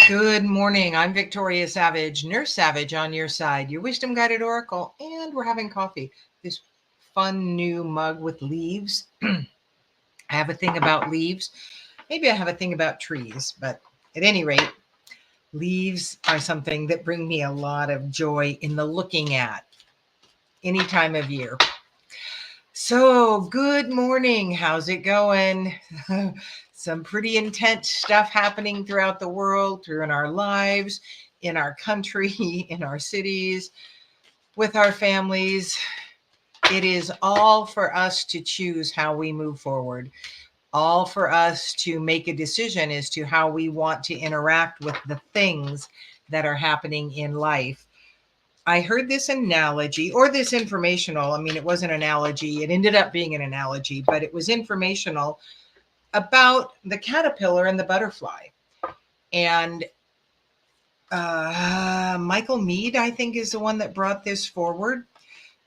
Good morning. I'm Victoria Savage, Nurse Savage on your side, your wisdom guided oracle, and we're having coffee. This fun new mug with leaves. I have a thing about leaves. Maybe I have a thing about trees, but at any rate, leaves are something that bring me a lot of joy in the looking at any time of year. So, good morning. How's it going? Some pretty intense stuff happening throughout the world, through in our lives, in our country, in our cities, with our families. It is all for us to choose how we move forward, all for us to make a decision as to how we want to interact with the things that are happening in life. I heard this analogy or this informational. I mean, it was an analogy. It ended up being an analogy, but it was informational about the caterpillar and the butterfly. And Michael Mead, I think, is the one that brought this forward.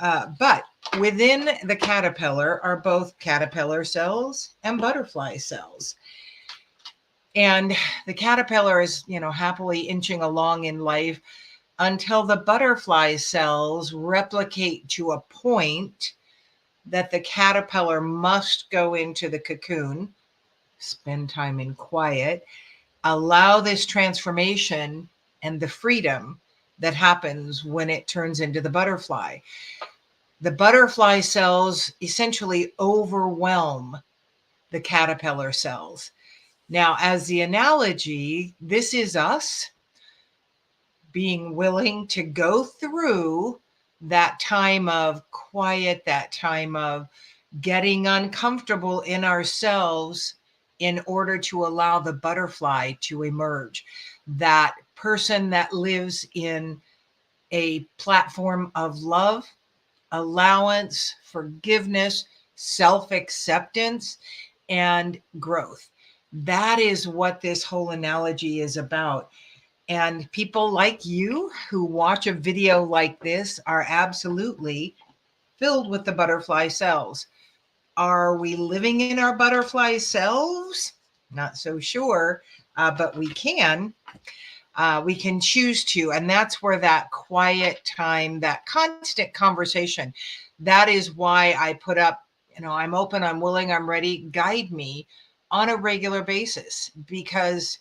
But within the caterpillar are both caterpillar cells and butterfly cells. And the caterpillar is, happily inching along in life until the butterfly cells replicate to a point that the caterpillar must go into the cocoon, spend time in quiet, allow this transformation and the freedom that happens when it turns into the butterfly. The butterfly cells essentially overwhelm the caterpillar cells. Now, as the analogy, this is us being willing to go through that time of quiet, that time of getting uncomfortable in ourselves in order to allow the butterfly to emerge. That person that lives in a platform of love, allowance, forgiveness, self acceptance, and growth. That is what this whole analogy is about. And people like you who watch a video like this are absolutely filled with the butterfly cells. Are we living in our butterfly selves? Not so sure, but we can. We can choose to. And that's where that quiet time, that constant conversation, that is why I put up, I'm open, I'm willing, I'm ready, guide me on a regular basis, because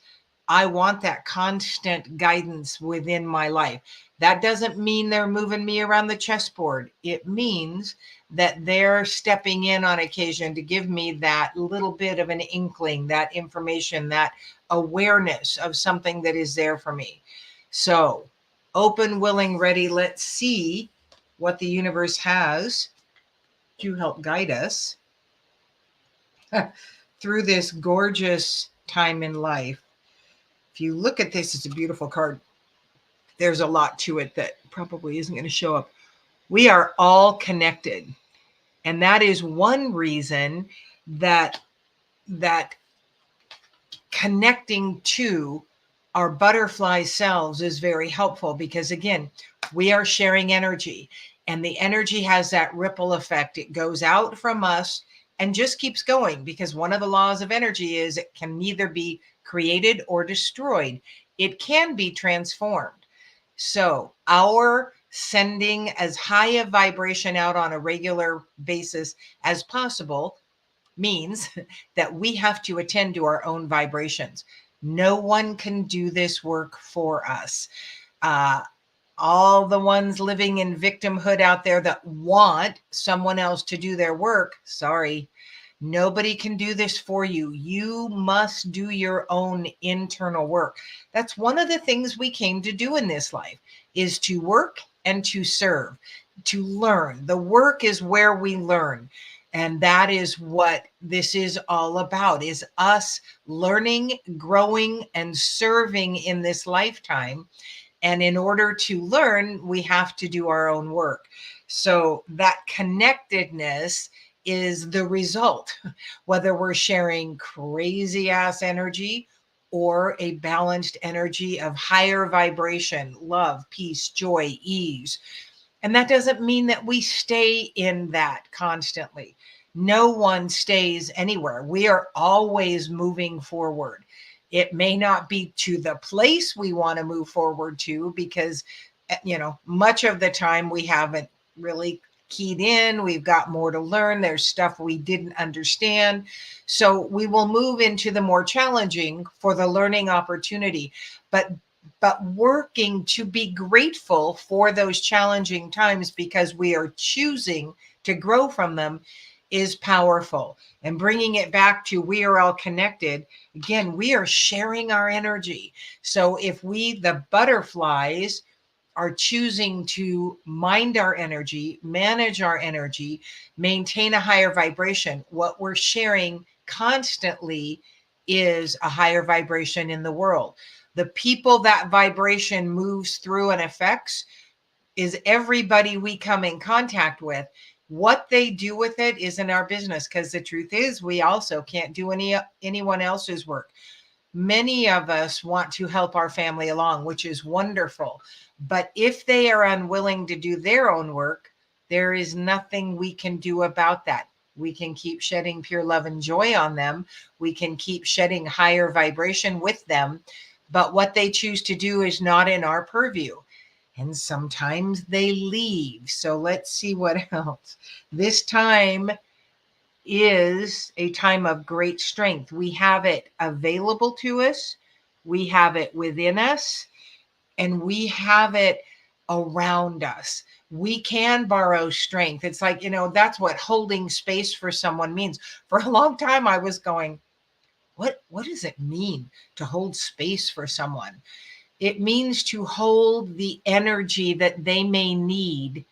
I want that constant guidance within my life. That doesn't mean they're moving me around the chessboard. It means that they're stepping in on occasion to give me that little bit of an inkling, that information, that awareness of something that is there for me. So, open, willing, ready. Let's see what the universe has to help guide us through this gorgeous time in life. If you look at this, it's a beautiful card. There's a lot to it that probably isn't going to show up. We are all connected. And that is one reason that connecting to our butterfly selves is very helpful, because again, we are sharing energy, and the energy has that ripple effect. It goes out from us and just keeps going, because one of the laws of energy is it can neither be created or destroyed. It can be transformed. So our sending as high a vibration out on a regular basis as possible means that we have to attend to our own vibrations. No one can do this work for us. All the ones living in victimhood out there that want someone else to do their work, sorry, nobody can do this for you. You must do your own internal work. That's one of the things we came to do in this life, is to work and to serve, to learn. The work is where we learn. And that is what this is all about, is us learning, growing, and serving in this lifetime. And in order to learn, we have to do our own work. So that connectedness is the result, whether we're sharing crazy ass energy or a balanced energy of higher vibration, love, peace, joy, ease. And that doesn't mean that we stay in that constantly. No one stays anywhere. We are always moving forward. It may not be to the place we want to move forward to, because, much of the time we haven't really keyed in. We've got more to learn. There's stuff we didn't understand. So we will move into the more challenging for the learning opportunity. But working to be grateful for those challenging times because we are choosing to grow from them is powerful. And bringing it back to we are all connected. Again, we are sharing our energy. So if we, the butterflies, are choosing to mind our energy, manage our energy, maintain a higher vibration, what we're sharing constantly is a higher vibration in the world. The people that vibration moves through and affects is everybody we come in contact with. What they do with it isn't our business, because the truth is we also can't do anyone else's work. Many of us want to help our family along, which is wonderful. But if they are unwilling to do their own work, there is nothing we can do about that. We can keep shedding pure love and joy on them. We can keep shedding higher vibration with them. But what they choose to do is not in our purview. And sometimes they leave. So let's see what else. This time is a time of great strength. We have it available to us, we have it within us, and we have it around us. We can borrow strength. It's like, that's what holding space for someone means. For a long time, I was going, what does it mean to hold space for someone? It means to hold the energy that they may need,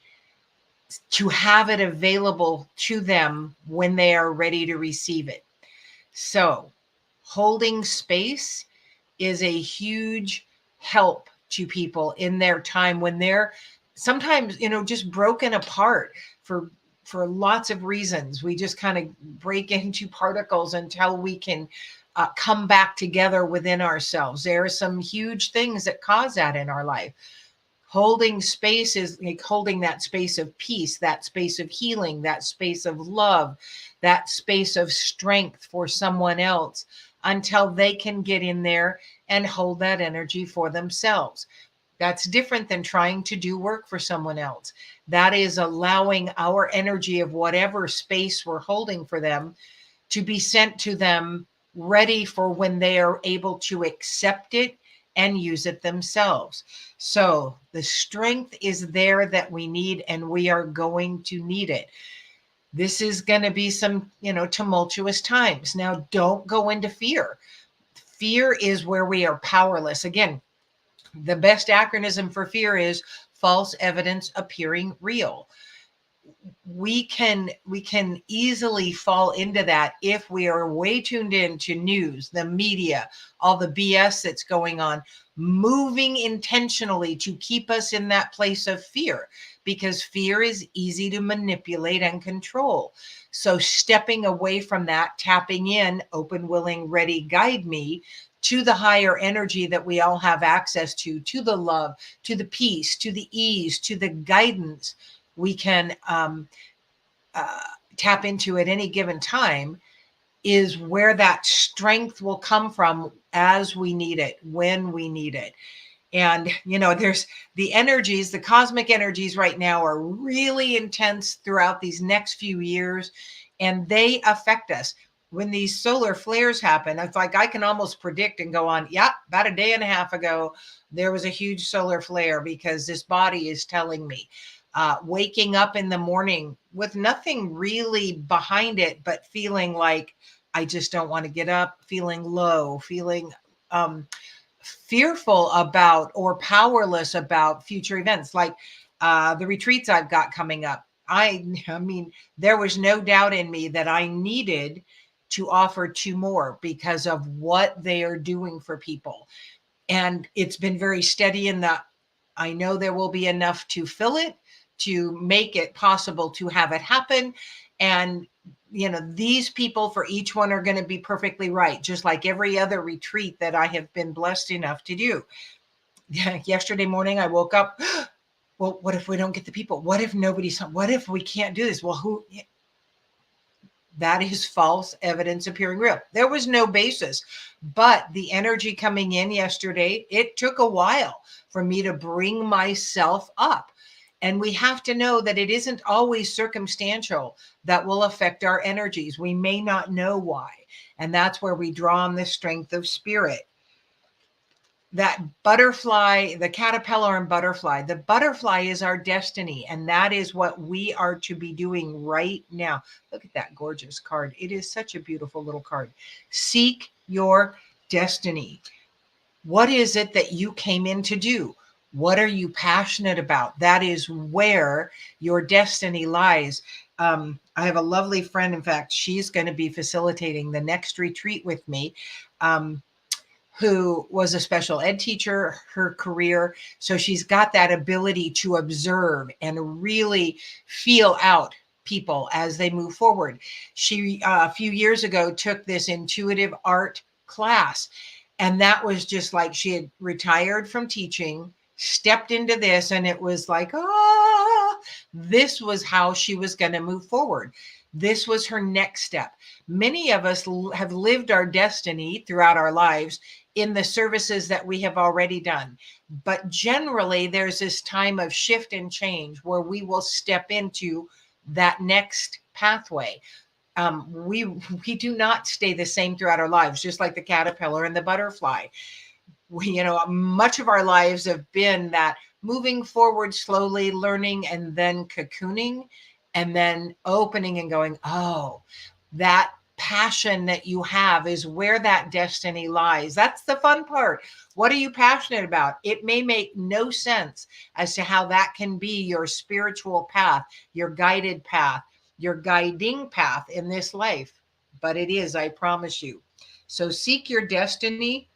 to have it available to them when they are ready to receive it. So holding space is a huge help to people in their time when they're sometimes, just broken apart for lots of reasons. We just kind of break into particles until we can come back together within ourselves. There are some huge things that cause that in our life. Holding space is like holding that space of peace, that space of healing, that space of love, that space of strength for someone else until they can get in there and hold that energy for themselves. That's different than trying to do work for someone else. That is allowing our energy of whatever space we're holding for them to be sent to them, ready for when they are able to accept it and use it themselves. So the strength is there that we need, and we are going to need it. This is going to be some, tumultuous times. Now, don't go into fear. Fear is where we are powerless. Again, the best acronym for fear is false evidence appearing real. We can easily fall into that if we are way tuned into news, the media, all the BS that's going on, moving intentionally to keep us in that place of fear, because fear is easy to manipulate and control. So stepping away from that, tapping in, open, willing, ready, guide me to the higher energy that we all have access to the love, to the peace, to the ease, to the guidance we can tap into at any given time, is where that strength will come from as we need it, when we need it. And, there's the energies, the cosmic energies right now are really intense throughout these next few years, and they affect us. When these solar flares happen, it's like I can almost predict and go on, yeah, about a day and a half ago, there was a huge solar flare, because this body is telling me. Waking up in the morning with nothing really behind it, but feeling like I just don't want to get up, feeling low, feeling fearful about or powerless about future events, like the retreats I've got coming up. I mean, there was no doubt in me that I needed to offer 2 more because of what they are doing for people. And it's been very steady in that I know there will be enough to fill it, to make it possible to have it happen. And, these people for each one are going to be perfectly right, just like every other retreat that I have been blessed enough to do. Yesterday morning, I woke up, well, what if we don't get the people? What if nobody's, what if we can't do this? Well, That is false evidence appearing real. There was no basis, but the energy coming in yesterday, it took a while for me to bring myself up. And we have to know that it isn't always circumstantial that will affect our energies. We may not know why. And that's where we draw on the strength of spirit. That butterfly, the caterpillar and butterfly, the butterfly is our destiny. And that is what we are to be doing right now. Look at that gorgeous card. It is such a beautiful little card. Seek your destiny. What is it that you came in to do? What are you passionate about? That is where your destiny lies. I have a lovely friend. In fact, she's going to be facilitating the next retreat with me. Who was a special ed teacher, her career. So she's got that ability to observe and really feel out people as they move forward. She, a few years ago, took this intuitive art class. And that was just like she had retired from teaching, stepped into this, and it was like, this was how she was going to move forward. This was her next step. Many of us have lived our destiny throughout our lives in the services that we have already done. But generally, there's this time of shift and change where we will step into that next pathway. We do not stay the same throughout our lives, just like the caterpillar and the butterfly. Much of our lives have been that moving forward slowly, learning, and then cocooning, and then opening and going, oh, that passion that you have is where that destiny lies. That's the fun part. What are you passionate about? It may make no sense as to how that can be your spiritual path, your guided path, your guiding path in this life, but it is, I promise you. So seek your destiny,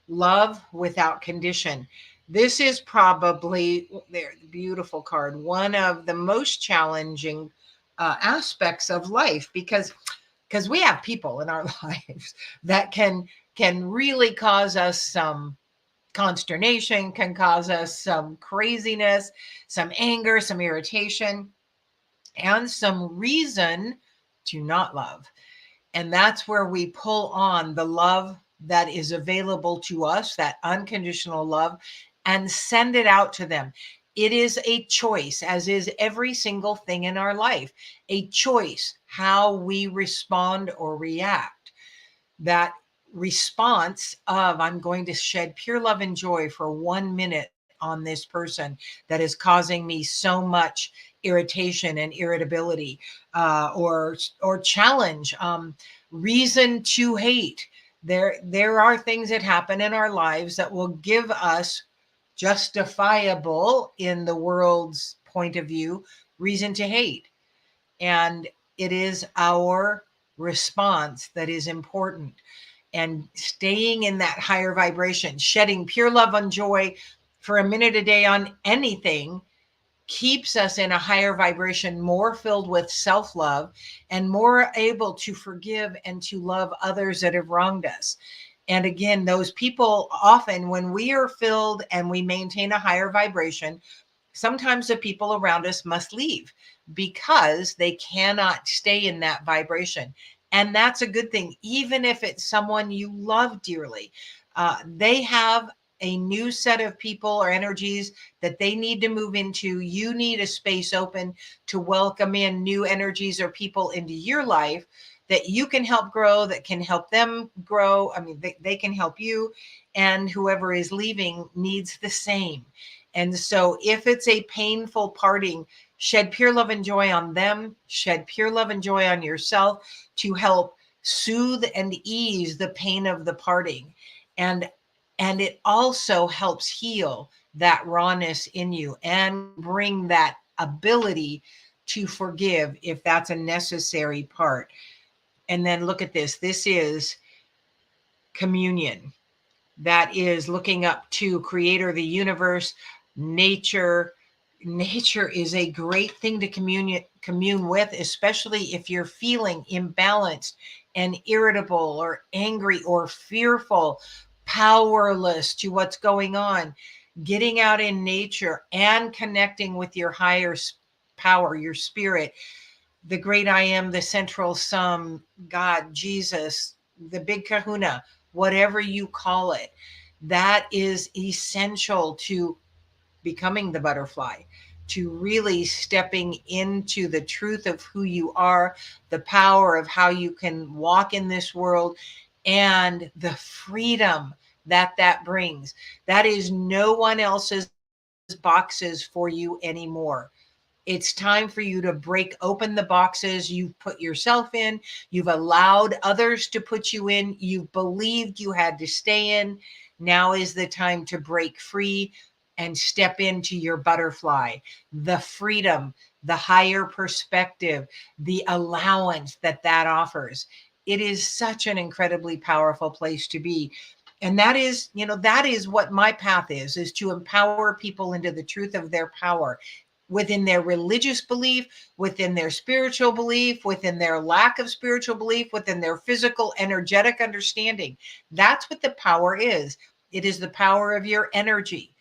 love without condition. This is probably, there, beautiful card, one of the most challenging aspects of life, because we have people in our lives that can really cause us some consternation, can cause us some craziness, some anger, some irritation, and some reason to not love. And that's where we pull on the love that is available to us, that unconditional love, and send it out to them. It is a choice, as is every single thing in our life, a choice how we respond or react. That response of, I'm going to shed pure love and joy for 1 minute on this person that is causing me so much irritation and irritability, or challenge, reason to hate. There are things that happen in our lives that will give us justifiable, in the world's point of view, reason to hate. And it is our response that is important. And staying in that higher vibration, shedding pure love and joy for a minute a day on anything, keeps us in a higher vibration, more filled with self-love and more able to forgive and to love others that have wronged us. And again, those people, often when we are filled and we maintain a higher vibration, sometimes the people around us must leave because they cannot stay in that vibration. And that's a good thing, even if it's someone you love dearly. They have a new set of people or energies that they need to move into. You need a space open to welcome in new energies or people into your life that you can help grow, that can help them grow. I mean, they can help you, and whoever is leaving needs the same. And so if it's a painful parting, shed pure love and joy on them, shed pure love and joy on yourself to help soothe and ease the pain of the parting. And it also helps heal that rawness in you and bring that ability to forgive if that's a necessary part. And then look at this. This is communion. That is looking up to Creator, the universe, nature. Nature is a great thing to commune with, especially if you're feeling imbalanced and irritable or angry or fearful, powerless to what's going on. Getting out in nature and connecting with your higher power, your spirit, the great I am, the central sum, God, Jesus, the big kahuna, whatever you call it, that is essential to becoming the butterfly, to really stepping into the truth of who you are, the power of how you can walk in this world, and the freedom that that brings. That is no one else's boxes for you anymore. It's time for you to break open the boxes you've put yourself in. You've allowed others to put you in. You've believed you had to stay in. Now is the time to break free and step into your butterfly, the freedom, the higher perspective, the allowance that that offers. It is such an incredibly powerful place to be. And that is, that is what my path is to empower people into the truth of their power within their religious belief, within their spiritual belief, within their lack of spiritual belief, within their physical, energetic understanding. That's what the power is. It is the power of your energy,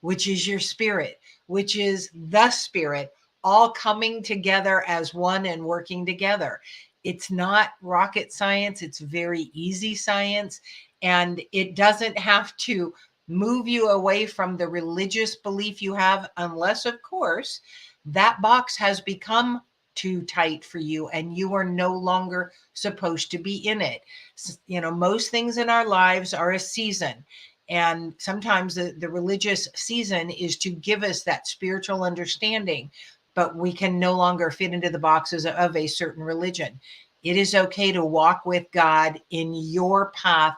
which is your spirit, which is the spirit, all coming together as one and working together. It's not rocket science, it's very easy science, and it doesn't have to move you away from the religious belief you have, unless, of course, that box has become too tight for you and you are no longer supposed to be in it. Most things in our lives are a season. And sometimes the religious season is to give us that spiritual understanding, but we can no longer fit into the boxes of a certain religion. It is okay to walk with God in your path,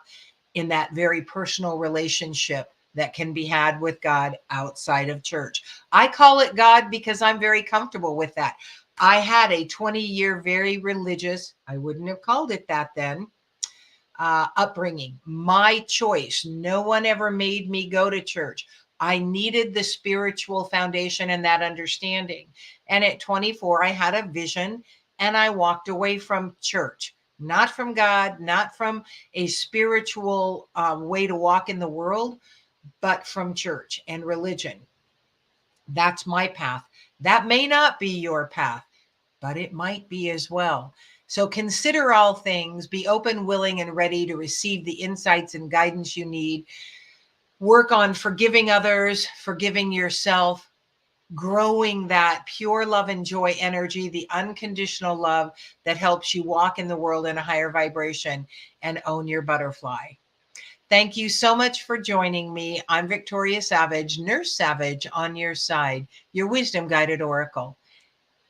in that very personal relationship that can be had with God outside of church. I call it God because I'm very comfortable with that. I had a 20-year, very religious, I wouldn't have called it that then, upbringing. My choice. No one ever made me go to church. I needed the spiritual foundation and that understanding. And at 24, I had a vision and I walked away from church, not from God, not from a spiritual way to walk in the world, but from church and religion. That's my path. That may not be your path, but it might be as well. So consider all things, be open, willing, and ready to receive the insights and guidance you need. Work on forgiving others, forgiving yourself, growing that pure love and joy energy, the unconditional love that helps you walk in the world in a higher vibration and own your butterfly. Thank you so much for joining me. I'm Victoria Savage, Nurse Savage, on your side, your wisdom guided oracle.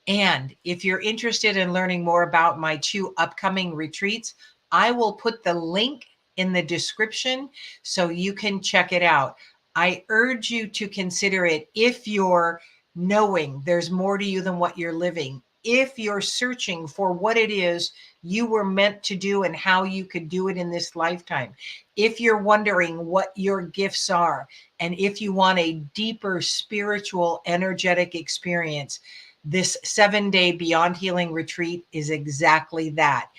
And if you're interested in learning more about my 2 upcoming retreats, I will put the link in the description so you can check it out. I urge you to consider it if you're knowing there's more to you than what you're living. If you're searching for what it is you were meant to do and how you could do it in this lifetime. If you're wondering what your gifts are, and if you want a deeper spiritual, energetic experience, this 7-day Beyond Healing retreat is exactly that.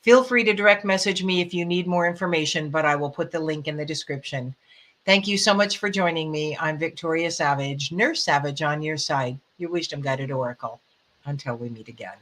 Feel free to direct message me if you need more information, but I will put the link in the description. Thank you so much for joining me. I'm Victoria Savage, Nurse Savage, on your side, your wisdom guided oracle. Until we meet again.